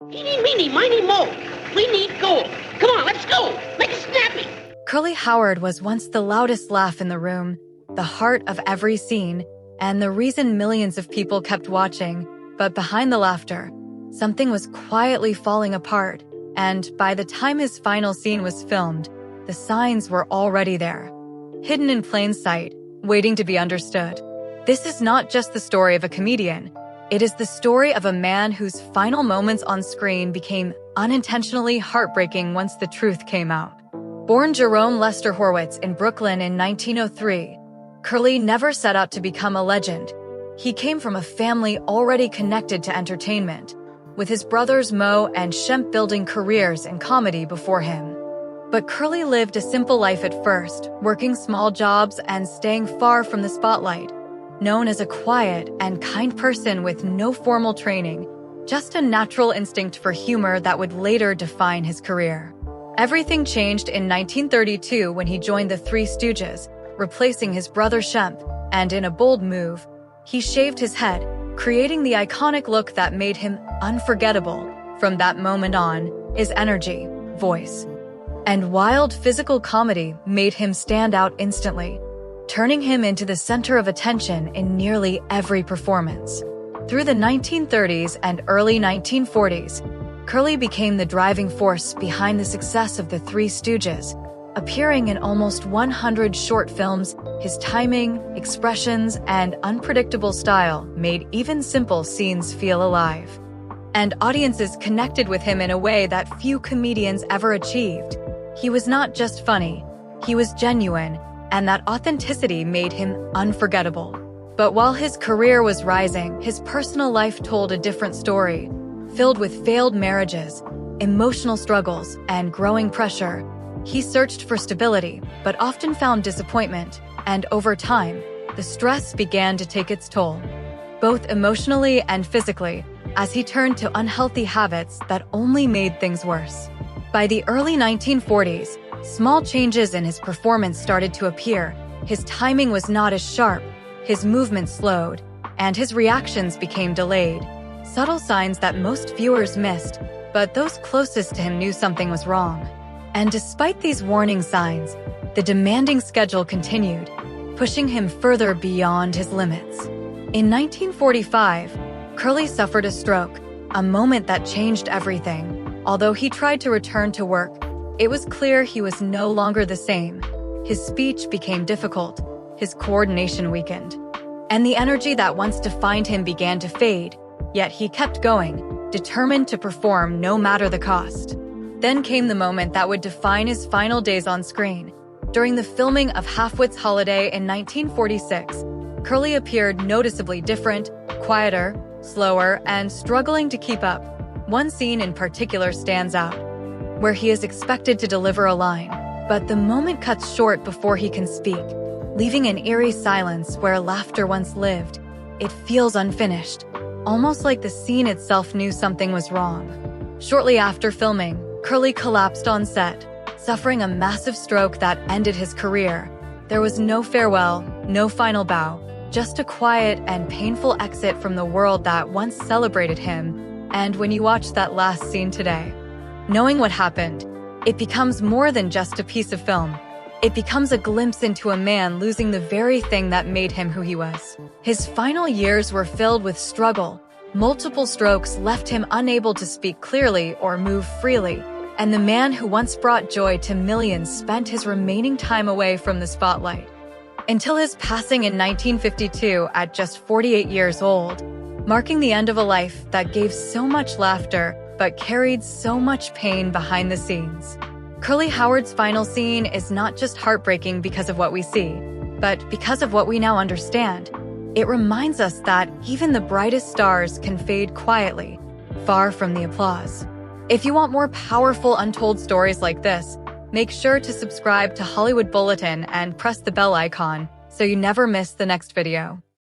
Eeny, meeny, miny, moe. We need gold. Come on, let's go. Make it snappy. Curly Howard was once the loudest laugh in the room, the heart of every scene, and the reason millions of people kept watching. But behind the laughter, something was quietly falling apart, and by the time his final scene was filmed, the signs were already there, hidden in plain sight, waiting to be understood. This is not just the story of a comedian. It is the story of a man whose final moments on screen became unintentionally heartbreaking once the truth came out. Born Jerome Lester Horwitz in Brooklyn in 1903, Curly never set out to become a legend. He came from a family already connected to entertainment, with his brothers Moe and Shemp building careers in comedy before him. But Curly lived a simple life at first, working small jobs and staying far from the spotlight. Known as a quiet and kind person with no formal training, just a natural instinct for humor that would later define his career. Everything changed in 1932 when he joined the Three Stooges, replacing his brother Shemp, and in a bold move, he shaved his head, creating the iconic look that made him unforgettable. From that moment on, his energy, voice, and wild physical comedy made him stand out instantly, turning him into the center of attention in nearly every performance. Through the 1930s and early 1940s, Curly became the driving force behind the success of the Three Stooges. Appearing in almost 100 short films, his timing, expressions, and unpredictable style made even simple scenes feel alive. And audiences connected with him in a way that few comedians ever achieved. He was not just funny, he was genuine, and that authenticity made him unforgettable. But while his career was rising, his personal life told a different story, filled with failed marriages, emotional struggles, and growing pressure. He searched for stability, but often found disappointment, and over time, the stress began to take its toll, both emotionally and physically, as he turned to unhealthy habits that only made things worse. By the early 1940s, small changes in his performance started to appear. His timing was not as sharp, his movements slowed, and his reactions became delayed. Subtle signs that most viewers missed, but those closest to him knew something was wrong. And despite these warning signs, the demanding schedule continued, pushing him further beyond his limits. In 1945, Curly suffered a stroke, a moment that changed everything. Although he tried to return to work, it was clear he was no longer the same. His speech became difficult, his coordination weakened, and the energy that once defined him began to fade. Yet he kept going, determined to perform no matter the cost. Then came the moment that would define his final days on screen. During the filming of Half-Wit's Holiday in 1946, Curly appeared noticeably different, quieter, slower, and struggling to keep up. One scene in particular stands out, where he is expected to deliver a line, but the moment cuts short before he can speak, leaving an eerie silence where laughter once lived. It feels unfinished, almost like the scene itself knew something was wrong. Shortly after filming, Curly collapsed on set, suffering a massive stroke that ended his career. There was no farewell, no final bow, just a quiet and painful exit from the world that once celebrated him. And when you watch that last scene today, knowing what happened, it becomes more than just a piece of film. It becomes a glimpse into a man losing the very thing that made him who he was. His final years were filled with struggle. Multiple strokes left him unable to speak clearly or move freely, and the man who once brought joy to millions spent his remaining time away from the spotlight. Until his passing in 1952 at just 48 years old, marking the end of a life that gave so much laughter but carried so much pain behind the scenes. Curly Howard's final scene is not just heartbreaking because of what we see, but because of what we now understand. It reminds us that even the brightest stars can fade quietly, far from the applause. If you want more powerful untold stories like this, make sure to subscribe to Hollywood Bulletin and press the bell icon so you never miss the next video.